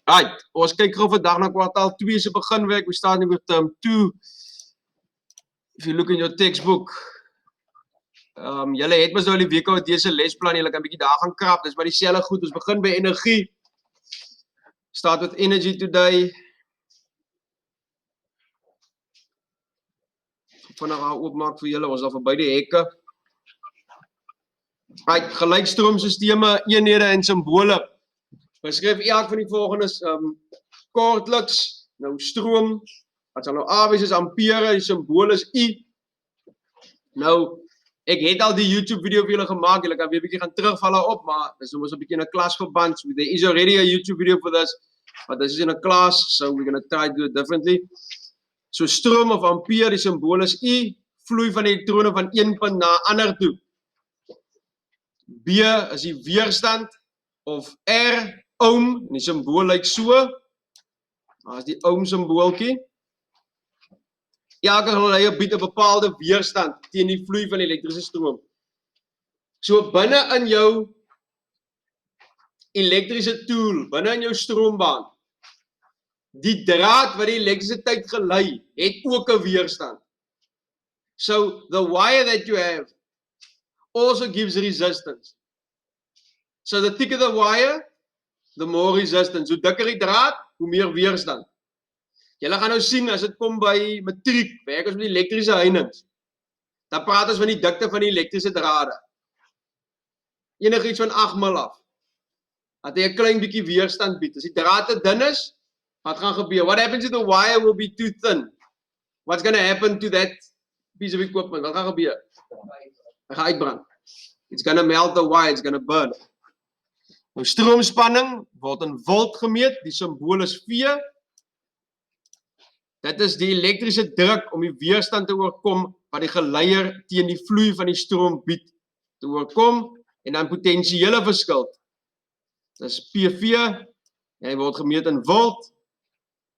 Right, ons kyk gou vandag na kwartaal 2 se beginwerk. We starting with term 2. If you look in your textbook, julle het mos nou die week oor dese lesplan, julle kan 'n bietjie daar gaan krap. Dis maar dieselfde goed. Ons begin by energie. Start with energy today. Vinnig gaan oopmaak vir julle. Ons is al verby die hekke. Right, gelykstroomsisteme, eenhede en simbole. Beskryf elk van die volgende kortliks. Nou stroom, wat sal nou A wees is ampere, die simbool is I. Nou, ek het al die YouTube video vir julle gemaak, julle kan weer 'n bietjie gaan terugval daarop, maar dis nou mos 'n bietjie in 'n klasverband. So there is already a YouTube video for this, but this is in a class, so we're going to try to do it differently. So stroom of ampere, die simbool is I, vloei van elektrone van een punt na 'n ander toe. B is die weerstand of R, ohm, en die simbool lyk so. Daar is die ohm simbooltjie. Elke geleier bied 'n bepaalde weerstand teen die vloei van elektriese stroom. So binne in jou elektriese tool, binne in jou stroombaan, die draad wat die elektrisiteit gelei, het ook 'n weerstand. So the wire that you have also gives resistance. So the thicker the wire, the more resistance. Hoe dikker die draad, hoe meer weerstand. Julle gaan nou sien as dit kom by matriek, werk ons met die elektriese heininge. Dan praat ons van die dikte van die elektriese drade. Enigiets van 8 mil af. Dat hy 'n klein bietjie weerstand bied. As die draad te dun is, wat gaan gebeur? What happens if the wire will be too thin? What's going to happen to that piece of equipment? Wat gaan gebeur? Hy gaan uitbrand. It's going to melt the wire, it's going to burn. Nou stroomspanning word in volt gemeet, die simbool is V. Dit is die elektriese druk om die weerstand te oorkom wat die geleier teen die vloei van die stroom bied te oorkom, en dan potensiële verskil. Dis PV en hy word gemeet in volt.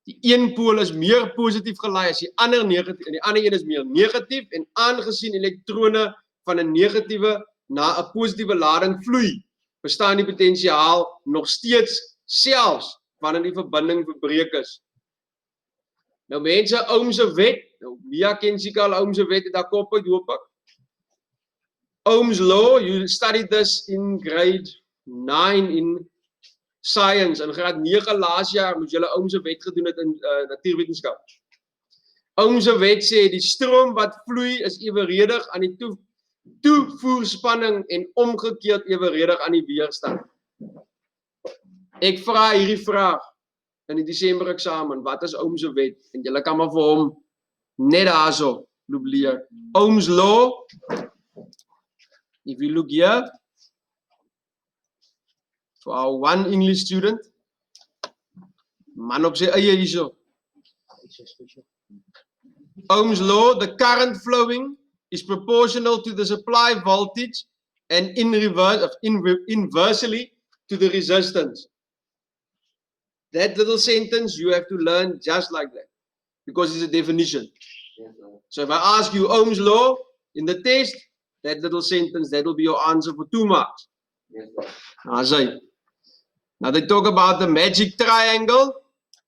Die een pool is meer positief gelei as die ander negatief en die ander een is meer negatief, en aangesien elektrone van 'n negatiewe na 'n positiewe lading vloei, bestaan die potensiaal nog steeds selfs wanneer die verbinding verbreek is. Nou mense, Ohm se wet, nou Mia ken seker al Ohm se wet, het daar kop uit hoop ek. Ohm's law, you studied this in grade 9 in science, in graad 9 laas jaar moes julle Ohm se wet gedoen het in natuurwetenskap. Ohm se wet sê die stroom wat vloei is eweredig aan die toevoerspanning en omgekeerd eweredig aan die weerstand. Ek vra hierdie vraag in die Desember eksamen, wat is Ohm se wet? En julle kan maar vir hom net daarso loop leer. Ohm's law, if you look here, for our one English student, man op sy eie hierso. Ohm's law, the current flowing is proportional to the supply voltage and inversely to the resistance. That little sentence you have to learn just like that, because it's a definition. So if I ask you Ohm's law in the test, that little sentence, that will be your answer for 2 marks. Now they talk about the magic triangle.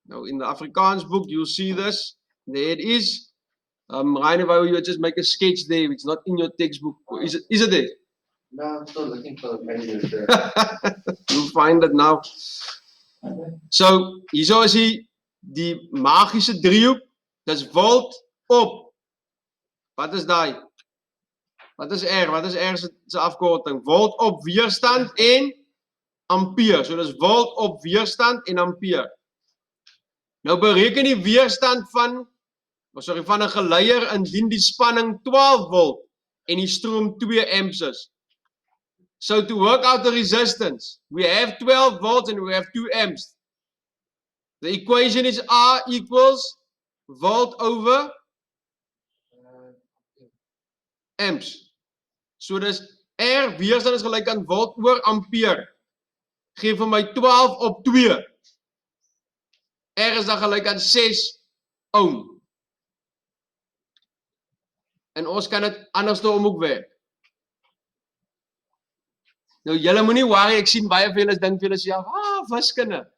Now in the Afrikaans book, you'll see this. There it is. Rainer, why you just make a sketch there? It's not in your textbook. Is it there? No, I'm still looking for the pages there. You'll find it now. So, hierso is die magische driehoek. Dis volt op. Wat is daai? Wat is R? Wat is R se afkorting? Volt op weerstand en ampere. So dis volt op weerstand en ampere. Nou bereken die weerstand van 'n geleier indien die spanning 12 volt en die stroom 2 amps is. So to work out the resistance, we have 12 volts and we have 2 amps. The equation is R equals volt over amps. So dis R weerstand is gelyk aan volt oor ampere. Geef vir my 12 op 2. R is dan gelyk aan 6 ohm. En ons kan dit andersom ook werk. Nou julle moenie worry, ek sien baie van julle dink vir julle self, wiskunde.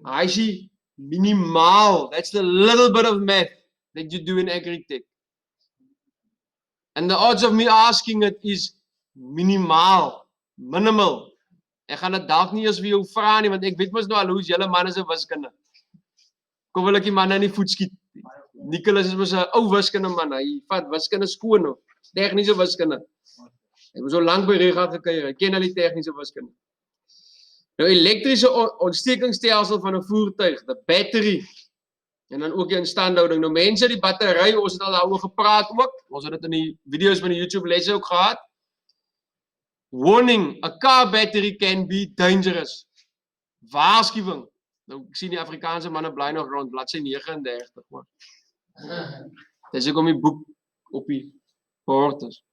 Hy sê minimaal. That's the little bit of math that you do in agri-tech. And the odds of me asking it is minimaal, minimal. Ek gaan dit dalk nie eens vir jou vra nie, want ek weet mos nou al hoe's julle manne se wiskunde. Kom wil ek die manne in die voet skiet. Nicholas is mos 'n ou wiskunde man, hy vat wiskunde skoon nou. Tegniese wiskunde. Hy het so lank by Rega gekuier, hy ken al die tegniese wiskunde. Nou elektriese ontstekingsstelsel van 'n voertuig, the battery, en dan ook die instandhouding. Nou mense, die battery, ons het al daaroor gepraat ook, ons het dit in die video's van die YouTube lesse ook gehad. Warning, a car battery can be dangerous. Waarskuwing. Nou, ek sien die Afrikaanse manne bly nog rond, bladsy 39, maar. Dis ek om die boek op die bord is.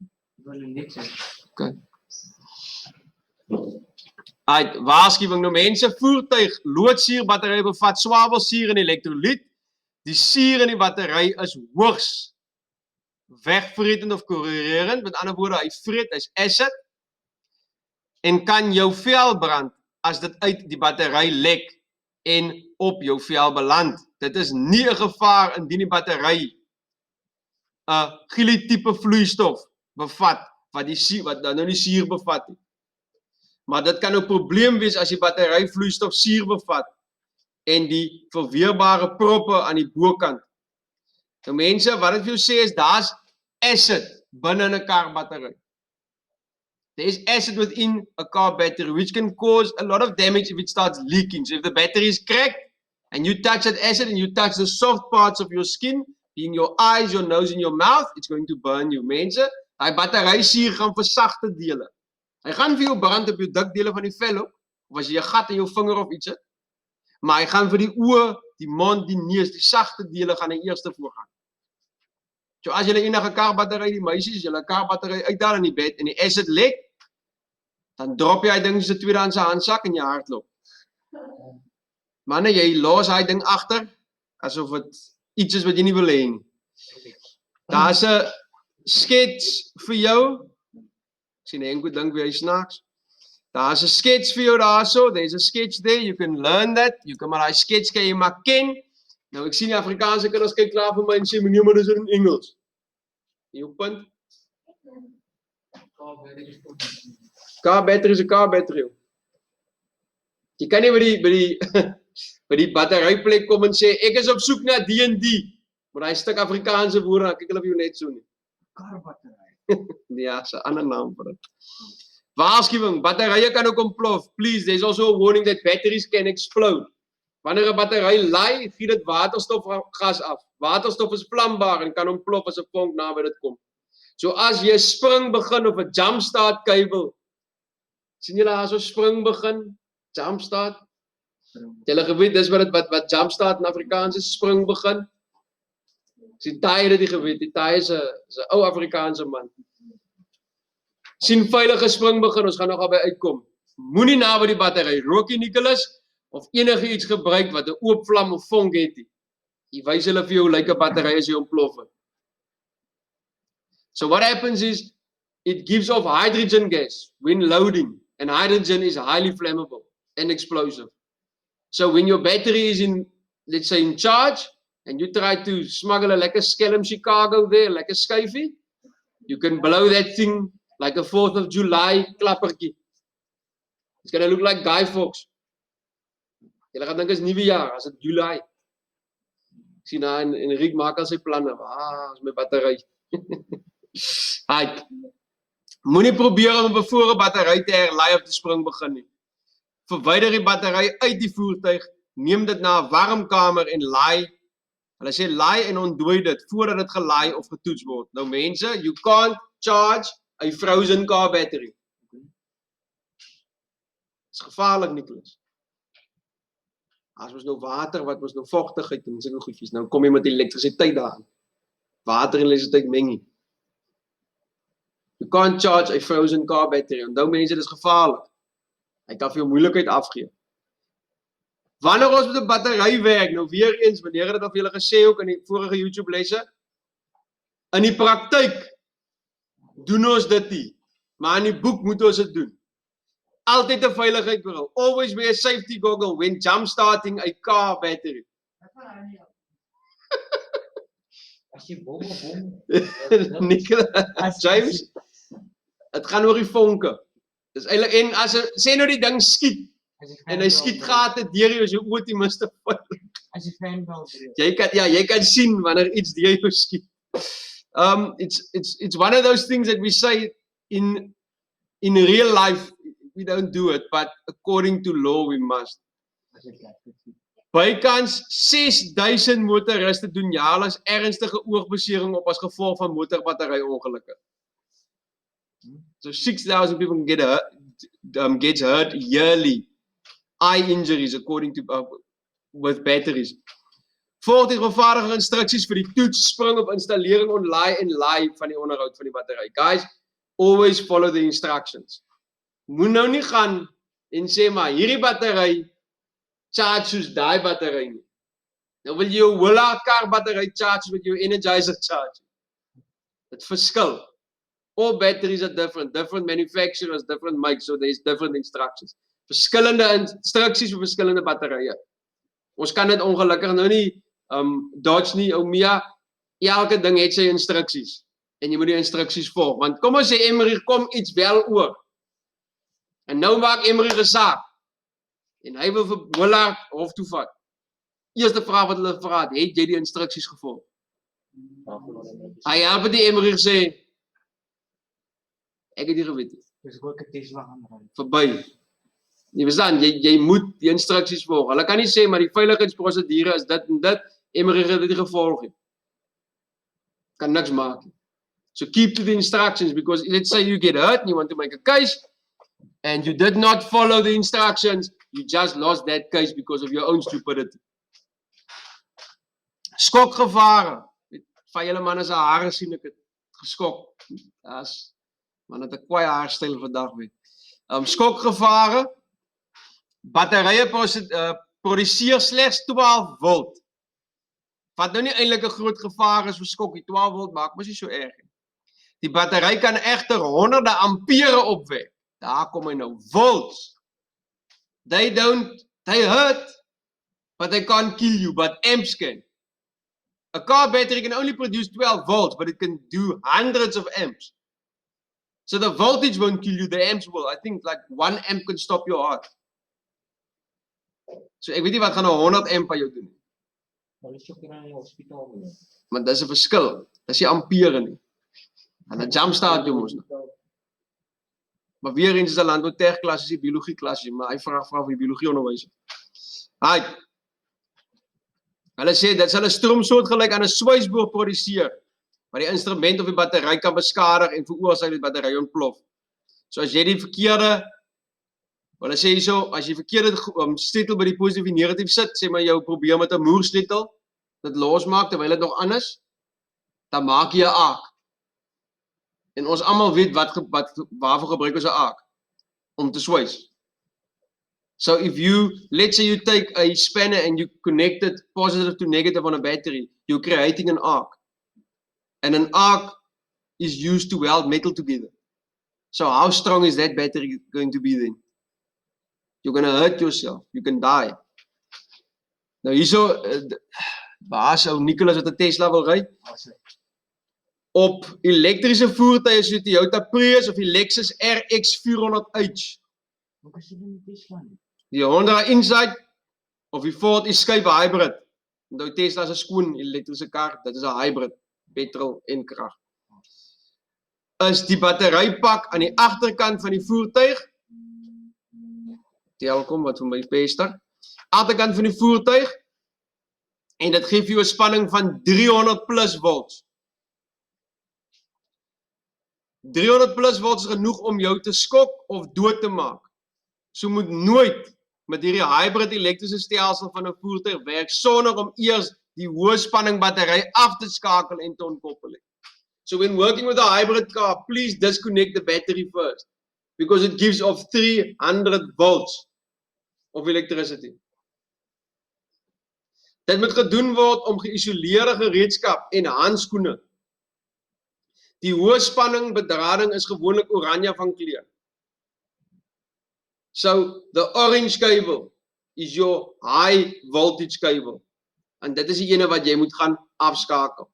Okay. Waarskuwing, nou mense, voertuig, loodsuurbattery bevat swavelsuur en elektrolyt. Die suur in die battery is hoogs wegvretend of korrorerend, met ander woorde, hy vreet, hy's acid, en kan jou vel brand as dit uit die battery lek en op jou vel beland. Dit is nie 'n gevaar indien die battery 'n chili-tipe vloeistof bevat wat dan nou nie suur bevat nie. Maar dit kan 'n probleem wees as die battery vloeistof suur bevat en die verweerbare proppe aan die bokant. Nou mense, wat ek vir jou sê is daar's acid binne 'n kar battery. There is acid within a car battery which can cause a lot of damage if it starts leaking. So if the battery is cracked and you touch that acid and you touch the soft parts of your skin, being your eyes, your nose and your mouth, it's going to burn you. Mense, die batterysuur gaan vir sagte dele. Hy gaan vir jou brand op jou dik dele van die vel ook, of as jy 'n gat in jou vinger of iets het. Maar hy gaan vir die oë, die mond, die neus, die sagte dele gaan hy eerste voorgaan. So as jy enige karbattery, die meisies, julle karbattery uitdaal in die bed en die acid lek, dan drop jy hy ding soos 'n tweedehandse handsak en jy hardloop. Manne, jy los hy ding agter asof dit iets is wat jy nie wil hê nie. Daar's 'n skets vir jou. Ek sien 'n enkel ding wie hy snaaks. Daar's 'n skets vir jou daarso. There's a sketch there. You can learn that. You kan maar daai skets kan jy maar ken. Nou ek sien die Afrikaanse kinders kyk klaar vir my en sê meneer, maar dis in Engels. Jou punt. Car battery is 'n car battery. Jy kan nie by die batteryplek kom en sê ek is op soek na die en die. Maar hy stuk Afrikaanse woorde, kyk hulle vir jou net so nie. Car battery. Ja, 'n ander naam vir dit. Waarskuwing, batterye kan ook ontplof. Please, there's also a warning that batteries can explode. Wanneer 'n battery laai, gee dit waterstofgas af. Waterstof is vlambaar en kan ontplof as 'n vonk naby dit kom. So as jy 'n spring begin of 'n jump start kabel, sien julle daar so spring begin, jump start? Julle geweet dis wat jump start in Afrikaans is, spring begin. Sien Taai het dit geweet, die Taai is 'n ou Afrikaanse man. Sien veilige spring begin, ons gaan nog albei uitkom. Moenie naby die battery rookie Nicholas of enige iets gebruik wat 'n oop vlam of vonk het nie. Jy wys hulle vir jou lyk 'n battery as jy ontplof het. So what happens is it gives off hydrogen gas when loading, and hydrogen is highly flammable and explosive. So when your battery is in, let's say, in charge, and you try to smuggle a lekker skelm Chicago there, lekker skyfie, you can blow that thing like a 4th of July klappertjie. It's gonna look like Guy Fawkes. Julle gaan dink is nuwe jaar, as dit July. Ek sien daar en Riek maak al sy planne. Is my battery. Hy. Moenie probeer om 'n bevore battery te herlei of te spring begin nie. Verwyder die battery uit die voertuig, neem dit na 'n warm kamer en laai. Hulle sê laai en ontdooi dit voordat dit gelaai of getoets word. Nou mense, you can't charge a frozen car battery. Dis gevaarlik, Nicholas. As ons nou water, wat ons nou vochtigheid en sulke goedjies, nou kom jy met elektrisiteit daarin. Water en elektrisiteit meng nie. You can't charge a frozen car battery. Onthou mense, dis gevaarlik. Hy kan vir jou moeilikheid afgee. Wanneer ons met 'n battery werk, nou weer eens, meneer het dit al vir julle gesê ook in die vorige YouTube lesse, in die praktyk doen ons dit nie, maar in die boek moet ons dit doen. Altyd 'n veiligheidsbril. Always wear a safety goggle when jump starting a car battery. As jy bom, Nicolas, James, het gaan oor die vonke. Dis eintlik en as sê nou die ding skiet en hy skiet gate deur jou as jy oor die minste vat. As jy fan bel. Jy kan sien wanneer iets deur jou skiet. It's one of those things that we say in real life we don't do it, but according to law we must. Bykans 6,000 motoriste doen jaarliks ernstige oogbesering op as gevolg van motorbatteryongelukke. So 6,000 people gets hurt yearly. Eye injuries according to with batteries. Volg die vervaardiger instruksies vir die toets, spring op installering online en live van die onderhoud van die battery. Guys, always follow the instructions. Moet nou nie gaan en sê maar hierdie battery charge soos daai battery nie. Nou wil jy jou Willa kar battery charge met jou Energizer charge. Dit verskil. All batteries are different manufacturers, different makes, so there's different instructions. Verskillende instruksies vir verskillende batterye. Ons kan dit ongelukkig nou nie dodge nie, ou Mia. Elke ding het sy instruksies en jy moet die instruksies volg. Want kom ons sê Emery kom iets wel oor. En nou maak Emery 'n saak. En hy wil vir Willard hof toe vat. Eerste vraag wat hulle vra, het jy die instruksies gevolg? Hy help die Emery sê ek het nie geweet nie. Dis ook 'n Tesla gaan ry. Verby. Jy verstaan, jy moet die instruksies volg. Hulle kan nie sê maar die veiligheidsprosedure is dit en dit, Emery het dit nie gevolg nie. Kan niks maak nie. So keep to the instructions because let's say you get hurt and you want to make a case and you did not follow the instructions, you just lost that case because of your own stupidity. Skokgevare. Van julle manne se hare sien ek het geskok. Man het 'n kwaai haarstyl vandag weet. Skokgevare. Batterye produseer slegs 12 volt. Wat nou nie eintlik 'n groot gevaar is vir skokkie, 12 volt maak mos nie so erg nie. Die battery kan egter honderde ampere opwek. Daar kom hy nou, volts. They hurt, but they can't kill you, but amps can. A car battery can only produce 12 volts, but it can do hundreds of amps. So the voltage won't kill you, the amps will. I think like 1 amp can stop your heart. So ek weet nie wat gaan 100 amp aan jou doen nie. Maar is ook in 'n hospitaal nie. Maar dis 'n verskil. Dis nie ampere nie. En 'n jumpstart jou mos nou. Maar weer eens is 'n landboutegniese klas, is die biologie klas, maar hy vra vir die biologie onderwyser. Right. Hulle sê dit sal 'n stroom soortgelyk aan 'n swysboog produseer, wat die instrument of die battery kan beskadig en veroorsaak dat die battery ontplof. So as jy die verkeerde, hulle sê hierso, as jy verkeerde sleutel by die positief en negatief sit, sê maar jou probeer met 'n moersleutel, dit losmaak terwyl dit nog aan is, dan maak jy 'n aak. En ons almal weet waarvoor gebruik ons 'n aak? Om te swys. So if let's say you take a spanner and you connect it positive to negative on a battery, you're creating an arc. And an arc is used to weld metal together. So how strong is that battery going to be then? You're going to hurt yourself. You can die. Nou hierso, baas ou Nicolas wat 'n Tesla wil ry. Op elektriese voertuie soos die Toyota Prius of die Lexus RX 400h. Hoe is dit met Tesla nie? Die Honda Insight of die Ford Escape Hybrid. Nou Tesla is 'n skoon elektriese kar, dit is 'n hybrid, petrol en krag. Is die batterypak aan die agterkant van die voertuig. Telkom wat vir my pester. Agterkant van die voertuig en dit gee vir jou 'n spanning van 300 plus volts. 300 plus volts is genoeg om jou te skok of dood te maak. So moet nooit met hierdie hybrid elektriese stelsel van 'n voertuig werk sonder om eers die hoë spanning battery af te skakel en te ontkoppel. So when working with a hybrid car, please disconnect the battery first because it gives off 300 volts of electricity. Dit moet gedoen word om geïsoleerde gereedskap en handskoene. Die hoë spanning bedrading is gewoonlik oranje van kleur. So the orange cable is your high voltage cable. En dit is die ene wat jy moet gaan afskakel.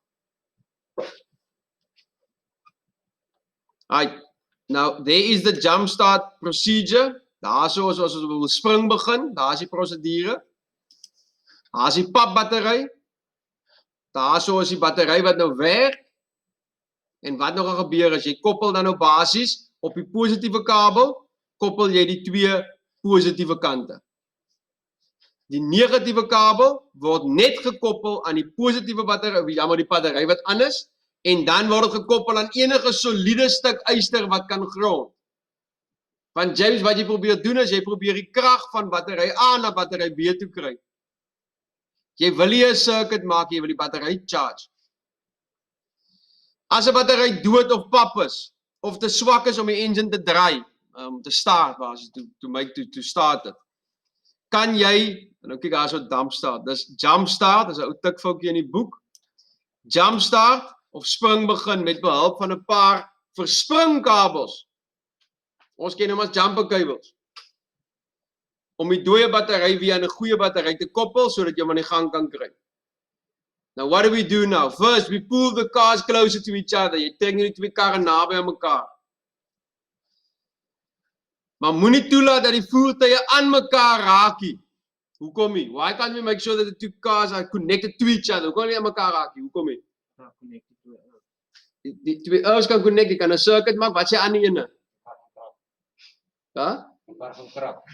Right. Now there is the jump start procedure. Daar so as ons wil spring begin, daar is die prosedure. Daar is die papbattery. Daar so is die battery wat nou werk. En wat nog gaan gebeur is jy koppel dan nou basies op die positiewe kabel, koppel jy die twee positiewe kante. Die negatiewe kabel word net gekoppel aan die positiewe battery, jammer die battery wat aan is, en dan word dit gekoppel aan enige soliede stuk yster wat kan grond. Want James, wat jy probeer doen is, jy probeer die krag van battery A na battery B toe kry. Jy wil nie 'n circuit maak, jy wil die battery charge. As 'n battery dood of pap is, of te swak is om die engine te draai, te start, to start it, kan jy, nou kyk daar so dump start, dis jump start, dis 'n ou tikfoutjie in die boek. Jump start of spring begin met behulp van 'n paar verspringkabels. Ons ken hom as jumper cables. Om die dooie battery weer aan 'n goeie battery te koppel sodat jy hom aan die gang kan kry. Now what do we do now? First, we pull the cars closer to each other. Jy trek die twee karre naby aan mekaar. Maar moenie toelaat dat die voertuie aan mekaar raak nie. Hoekom nie? Why can't we make sure that the two cars are connected to each other? Hoekom nie aan mekaar raak nie? Hoekom nie? Die twee earths kan connect, jy kan 'n circuit maak, wat sê aan die ene? Ja? Waar gaan krap?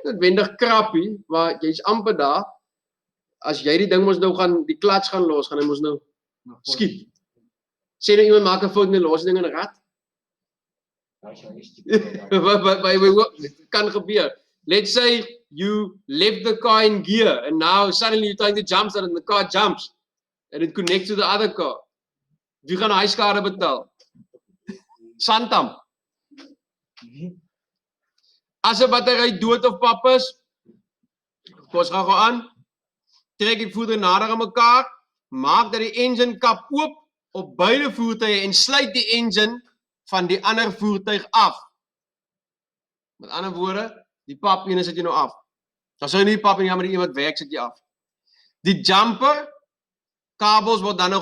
Dit wendig krappie, maar jy's amper daar. As jy die ding mos nou gaan, die klats gaan los, gaan hy mos nou skiet. Sê nou iemand maak 'n fout en hy los die ding in 'n rat. Wat kan gebeur? Let's say you left the car in gear and now suddenly you're trying to jump and the car jumps and it connects to the other car. Wie gaan hy skade betaal? Santam. As 'n battery dood of pap is, ons gaan aan, trek die voertuie nader aan mekaar, maak dat die engine kap oop op beide voertuie en sluit die engine van die ander voertuig af. Met ander woorde, die pap ene sit jy nou af. As jy nie die pap en jy maar die een wat werk sit jy af. Die jumper kabels word dan nou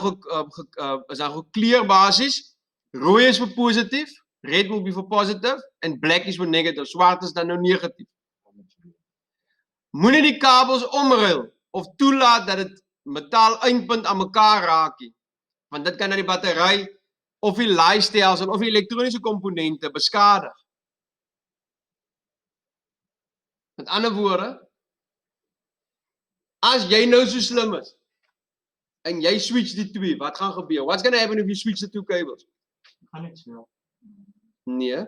is dan gekleur basis. Rooi is vir positief, red will be for positive en black is for negative. Swart is dan nou negatief. Moenie die kabels omruil of toelaat dat dit metaal eindpunt aan mekaar raak nie. Want dit kan dan die battery of die laaistelsel of die elektroniese komponente beskadig. Met ander woorde, as jy nou so slim is en jy switch die twee, wat gaan gebeur? What's going to happen if you switch the two cables? Gaan net snel. Nee,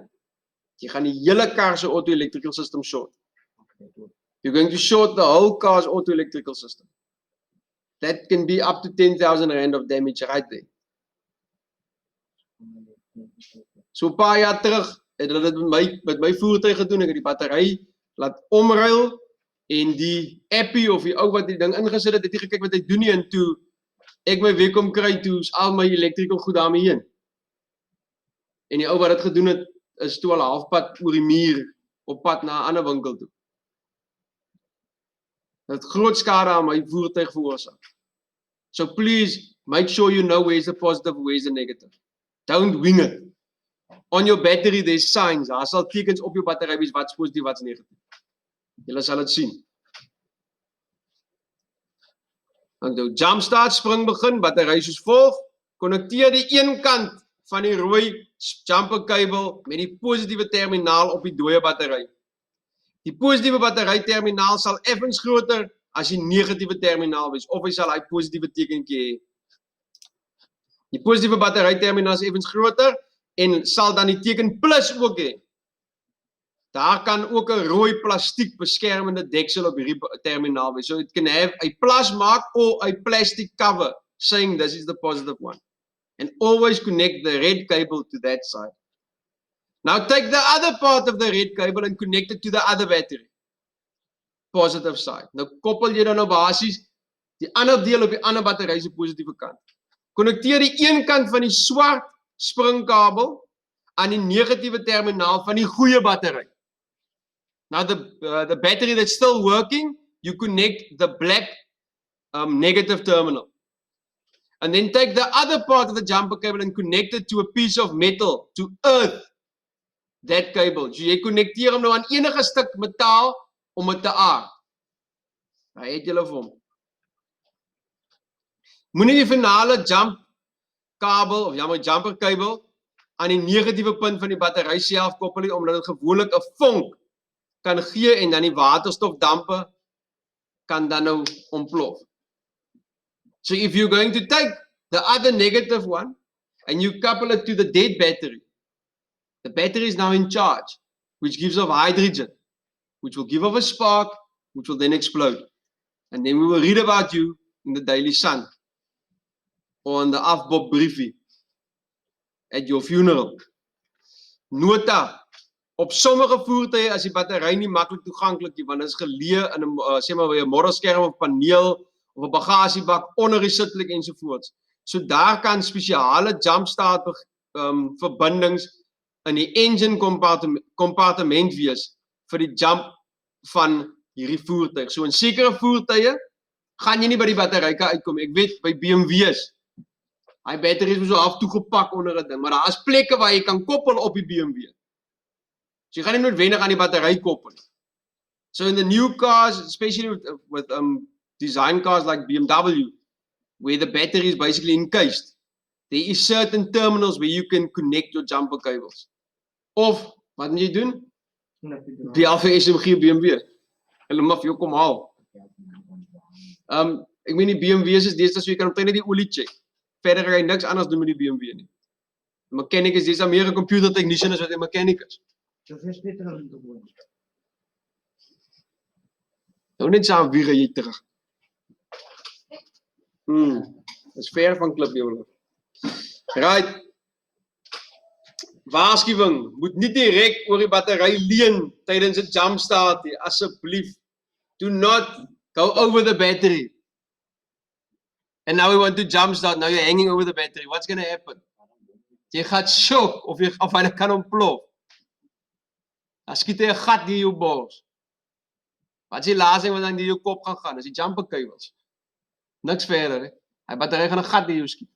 jy gaan die hele kar se auto-electrical system short. You're going to short the whole car's auto-electrical system. That can be up to 10,000 rand of damage right there. So 'n paar jaar terug het hulle dit met my voertuig gedoen. Ek het die battery laat omruil en die appie of die ou wat die ding ingesit het, het nie gekyk wat hy doen nie en toe ek my weer kom kry toe is al my electrical goed daarmee heen. En die ou wat dit gedoen het is toe al halfpad oor die muur op pad na 'n ander winkel toe. Dit groot skade aan my voertuig veroorsaak. So please make sure you know where's the positive, where's the negative. Don't wing it. On your battery there's signs. Daar sal tekens op jou battery wees wat's positief, wat's negatief. Julle sal dit sien. En nou jump start spring begin, battery soos volg. Konnekteer die een kant van die rooi jumper kabel met die positiewe terminaal op die dooie battery. Die positiewe battery terminaal sal effens groter as die negatiewe terminaal wees of hy sal hy positiewe tekentjie hê. Die positiewe battery terminaal is effens groter en sal dan die teken plus ook hê. Daar kan ook 'n rooi plastiek beskermende deksel op hierdie terminaal wees. So it can have a plus mark or a plastic cover saying this is the positive one. And always connect the red cable to that side. Now take the other part of the red cable and connect it to the other battery. Positive side. Nou koppel jy dan nou basies die ander deel op die ander battery se positiewe kant. Konnekteer die een kant van die swart springkabel aan die negatiewe terminaal van die goeie battery. Now the battery that's still working, you connect the black negative terminal. And then take the other part of the jumper cable and connect it to a piece of metal to earth that cable. So jy connecteer hom nou aan enige stuk metaal om dit te aard. Hy het julle vir hom. Moenie die finale jump kabel of jumper kabel aan die negatiewe punt van die battery self koppel nie, omdat dit gewoonlik 'n vonk kan gee en dan die waterstofdampe kan dan nou ontplof. So if you're going to take the other negative one and you couple it to the dead battery, the battery is now in charge, which gives off hydrogen, which will give off a spark, which will then explode. And then we will read about you in the Daily Sun or on the Afbob briefie at your funeral. Nota, op sommige voertuie is die battery nie maklik toeganklik nie, want dit is geleë in 'n sê maar by 'n morrelskerm of paneel of 'n bagasiebak onder die sitplek ensovoorts. So daar kan spesiale jumpstart verbindings in die engine compartiment wees vir die jump van hierdie voertuig. So in sekere voertuie gaan jy nie by die batteryke uitkom. Ek weet by BMW's, hy battery is so half toegepak onder 'n ding, maar daar is plekke waar jy kan koppel op die BMW. So jy gaan nie noodwendig aan die battery koppel. So in the new cars, especially with design cars like BMW, where the battery is basically encased, there is certain terminals where you can connect your jumper cables. Of, wat moet jy doen? Die Alfa SMG BMW. Hulle mag vir jou kom haal. Ek meen die BMW's is deesdae so jy kan omtrent net die olie check. Verder gaan jy niks anders doen met die BMW nie. Die mechanic is deesdae meer 'n computer technician as wat 'n mechanic is. Nou net saam wie jy terug. Dis ver van klip jou. Right. Waarskuwing, moet nie direk oor die battery leun tydens 'n jumpstart nie, asseblief. Do not go over the battery. And now we want to jumpstart, now you're hanging over the battery. What's going to happen? Jy gaan shock of hy kan ontplof. Dan skiet hy 'n gat in jou bors. Wat is die laaste ding wat dan in jou kop gaan? Dis die jumper cables. Niks verder, hè. Hy battery gaan 'n gat in jou skiet.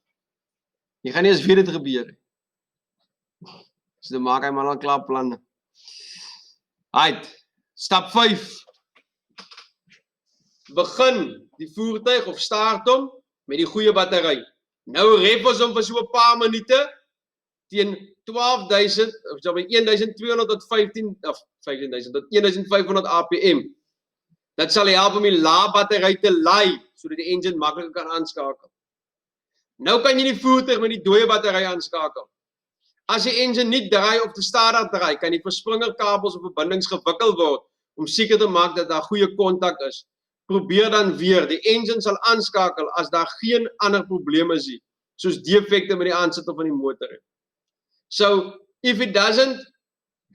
Jy gaan nie eens weet dit gebeur nie. So dan maak hy maar al klaar planne. Right. Stap 5. Begin die voertuig of start hom met die goeie battery. Nou rep ons hom vir so 'n paar minute teen 12.000 of so by 1200 tot 15.000 tot 1500 APM. Dit sal help om die lae battery te laai sodat die engine makliker kan aanskakel. Nou kan jy die voertuig met die dooie battery aanskakel. As die engine nie draai of te stadig draai, kan die verspringerkabels of verbindings gewikkel word om seker te maak dat daar goeie kontak is. Probeer dan weer, die engine sal aanskakel as daar geen ander probleme is nie, soos defekte met die aansitter van die motor. So, if it doesn't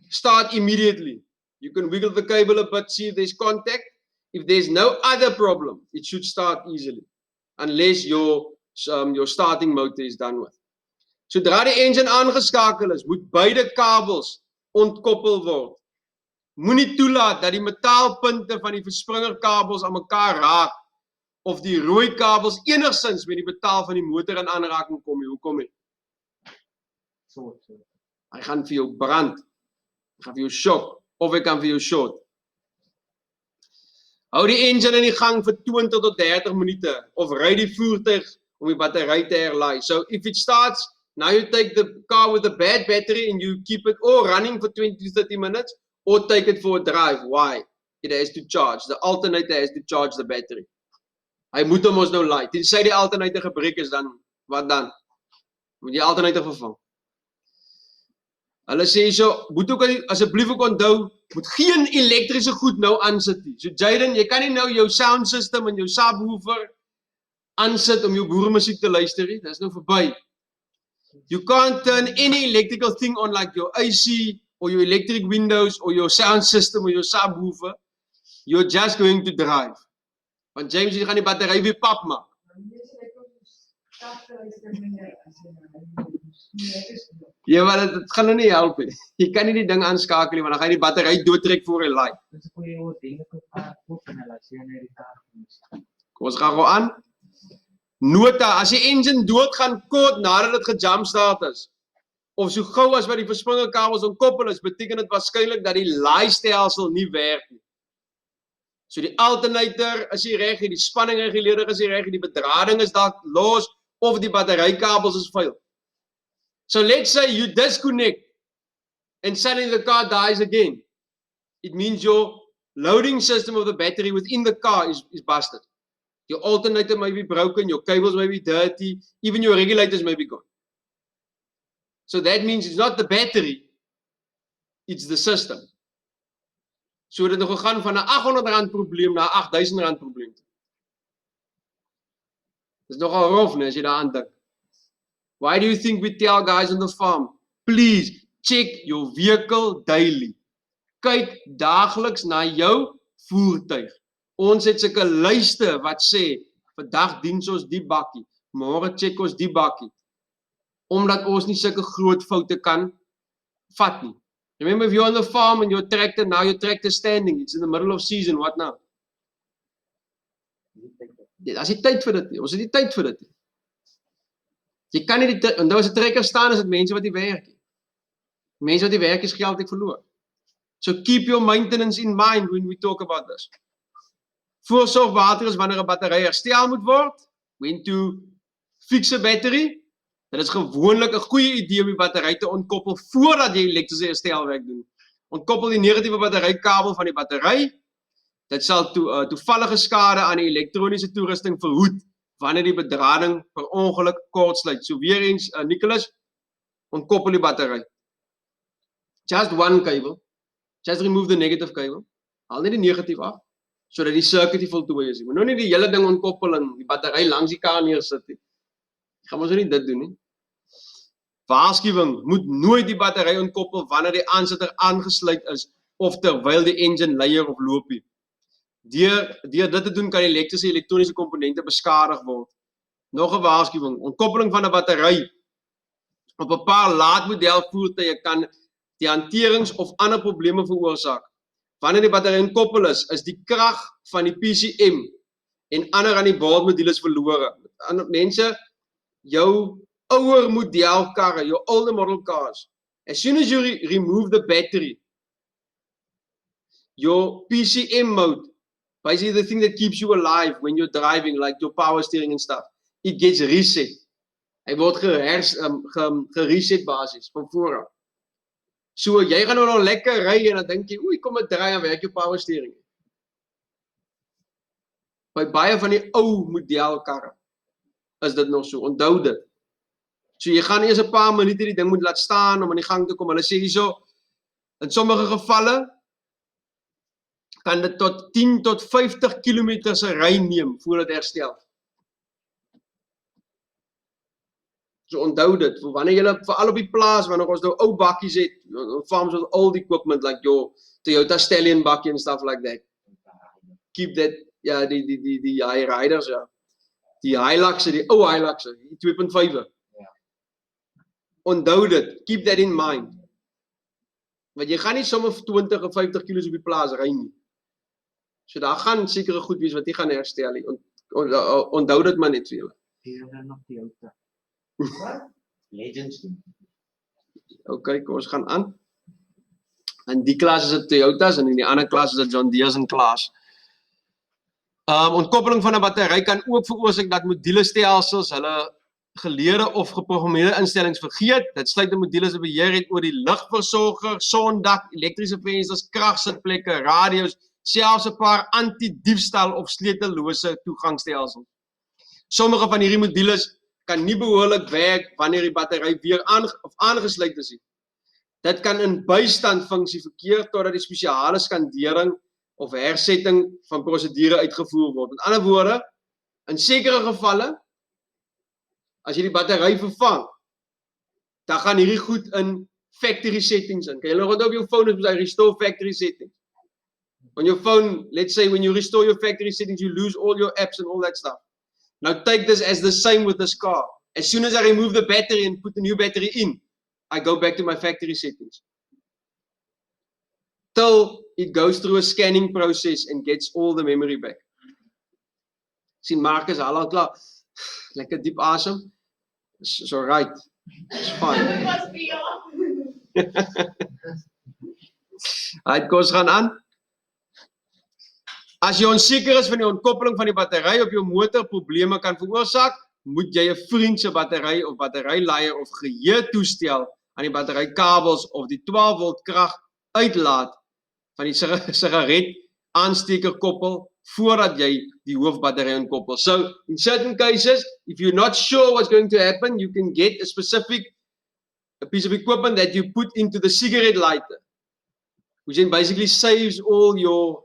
start immediately, you can wiggle the cable a bit, see if there's contact. If there's no other problem, it should start easily, unless your starting motor is done with. Sodra die engine aangeskakel is, moet beide kabels ontkoppel word. Moenie toelaat dat die metaalpunte van die verspringerkabels aan mekaar raak of die rooi kabels enigsins met die metaal van die motor in aanraking kom. Hoekom nie? Hy gaan vir jou brand, hy gaan vir jou shock of hy kan vir jou short. Hou die engine in die gang vir 20 tot 30 minute of ry die voertuig om die battery te herlaai. So if it starts, now you take the car with a bad battery and you keep it all running for 20 to 30 minutes or take it for a drive. Why? It has to charge. The alternator has to charge the battery. Hy moet hom ons nou laai. Tensy die alternator gebreek is, dan wat dan? Moet die alternator vervang. Hulle sê so, moet ook asseblief ook onthou, moet geen elektriese goed nou aansit nie. So Jaden, jy kan nie nou jou sound system en jou subwoofer aansit om jou boeremusiek te luister nie. Dit is nou verby. You can't turn any electrical thing on like your AC or your electric windows or your sound system or your subwoofer. You're just going to drive. Want James, jy gaan die battery weer pap maak. Ja, maar het gaan nou nie help nie. Jy kan nie die ding aanskakel nie, want dan gaan jy die battery doodtrek voor hy laai. Dis 'n goeie oordentlike koop en hulle sê net die kar moet. Kom ons gaan gou aan. Nota, as die engine doodgaan kort nadat dit gejumpstart is, of so gou as wat die verspringerkabels ontkoppel is, beteken dit waarskynlik dat die laaistelsel nie werk nie. So die alternator is nie reg nie, die spanningregulator is nie reg nie, die bedrading is dalk los of die batterykabels is vuil. So let's say you disconnect and suddenly the car dies again. It means your loading system of the battery within the car is busted. Your alternator may be broken, your cables may be dirty, even your regulators may be gone. So that means it's not the battery, it's the system. So dit het gegaan van 'n R800 probleem na 'n R8000 probleem. Dis nogal rof, né, as jy daaraan dink. Why do you think we tell guys on the farm, please check your vehicle daily. Kyk daagliks na jou voertuig. Ons het sulke lyste wat sê, vandag diens ons die bakkie, môre check ons die bakkie. Omdat ons nie sulke groot foute kan vat nie. Remember, if you're on the farm and your tractor, now your tractor standing, it's in the middle of season, what now? As jy tyd vir dit nie, ons het nie tyd vir dit nie. Jy kan nie die, en as 'n trekker staan, is dit mense wat nie werk nie. Mense wat nie werk is geld ek verloor. So keep your maintenance in mind when we talk about this. Voorsorgwater is wanneer 'n battery herstel moet word, when to fix a battery. Dit is gewoonlik 'n goeie idee om die battery te ontkoppel voordat jy elektriese herstelwerk doen. Ontkoppel die negatiewe batterykabel van die battery. Dit sal toevallige skade aan die elektroniese toerusting verhoed wanneer die bedrading per ongeluk kortsluit. So weer eens, Nicholas, ontkoppel die battery. Just one cable. Just remove the negative cable. Haal net die negatief af, sodat die circuit nie voltooi is nie. Maar nou nie die hele ding ontkoppel en die battery langs die kar neersit nie. Gaan ons nie dit doen nie. Waarskuwing, moet nooit die battery ontkoppel wanneer die aansitter aangesluit is of terwyl die engine leier of loop nie. Deur dit te doen kan elektroniese komponente beskadig word. Nog 'n waarskuwing, ontkoppeling van 'n battery op 'n paar laadmodel voertuie kan die hanterings of ander probleme veroorsaak. Wanneer die battery ontkoppel is die krag van die PCM en ander aan die boordmodules verlore. Mense, jou ouer model karre, your older model cars, as soon as you remove the battery, your PCM mode, basically the thing that keeps you alive when you're driving, like your power steering and stuff, it gets reset. Hy word gereset basis van vooraf. So jy gaan nou nog lekker ry en dan dink jy, oei, kom ek draai en werk jou power steering. By baie van die ou model karre is dit nog so, onthou dit. So jy gaan eers 'n paar minute die ding moet laat staan om aan die gang te kom. Hulle sê hierso, in sommige gevalle kan dit tot 10 tot 50 km se ry neem voordat dit herstel. So onthou dit, vir wanneer jy veral op die plaas, wanneer ons nou ou bakkies het, farms with old equipment like your Toyota Stallion bakkie and stuff like that. Keep that, ja, die high riders, ja. Die Hiluxe, die ou Hiluxe, die 2.5. Onthou dit, keep that in mind. Want jy gaan nie sommer 20 of 50 kilos op die plaas ry nie. So daar gaan sekere goed wees wat jy gaan herstel nie. Onthou dit maar net vir julle. Hier is nog die Toyota. Legends. Okay, kom ons gaan aan. In die klas is dit Toyotas en in die ander klas is dit John Deere's en klas. Ontkoppeling van 'n battery kan ook veroorsaak dat modulestelsels hulle geleerde of geprogrammeerde instellings vergeet. Dit sluit 'n module se beheer het oor die ligversorger, sondak, elektriese vensters, kragsitplekke, radio's, selfs 'n paar anti-diefstal of sleutellose toegangsstelsels. Sommige van hierdie modules kan nie behoorlik werk wanneer die battery weer aangesluit is nie. Dit kan in bystand funksie verkeer totdat die spesiale skandering of hersetting van prosedure uitgevoer word. Met ander woorde, in sekere gevalle, as jy die battery vervang, dan gaan hierdie goed in factory settings in. Kan jy nog onthou op jou phone is restore factory settings? On your phone, let's say when you restore your factory settings, you lose all your apps and all that stuff. Now take this as the same with this car. As soon as I remove the battery and put the new battery in, I go back to my factory settings. Till it goes through a scanning process and gets all the memory back. Sien Marcus al klaar. Lekker diep asem. It's all right. It's fine. Hy kos gaan aan. As jy onseker is van die ontkoppeling van die battery op jou motor probleme kan veroorsaak, moet jy 'n vriend se battery of batteryleier of geheue-toestel aan die batterykabels of die 12 volt krag uitlaat van die sigaret aansteker koppel voordat jy die hoofbattery inkoppel. So in certain cases, if you're not sure what's going to happen, you can get a piece of equipment that you put into the cigarette lighter, which then basically saves all your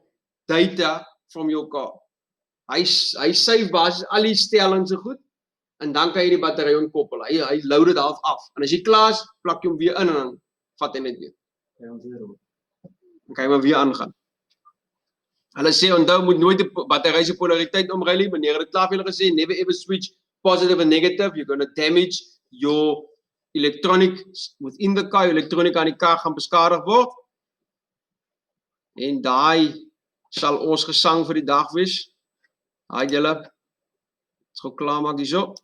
data from your car. Hy save basis al die stellings so goed en dan kan jy die battery ontkoppel. Hy load dit half af. En as jy klaar is, plak jy hom weer in en dan vat hy net weer. Dan kan jy maar weer aangaan. Hulle sê onthou moet nooit die battery se polariteit omruil nie. Meneer het klaar vir julle gesê never ever switch positive and negative. You're going to damage your electronic within the car. Elektronika aan die kar gaan beskadig word. En daai sal ons gesang vir die dag wees. Haai julle. Ons gaan klaar maak hierso.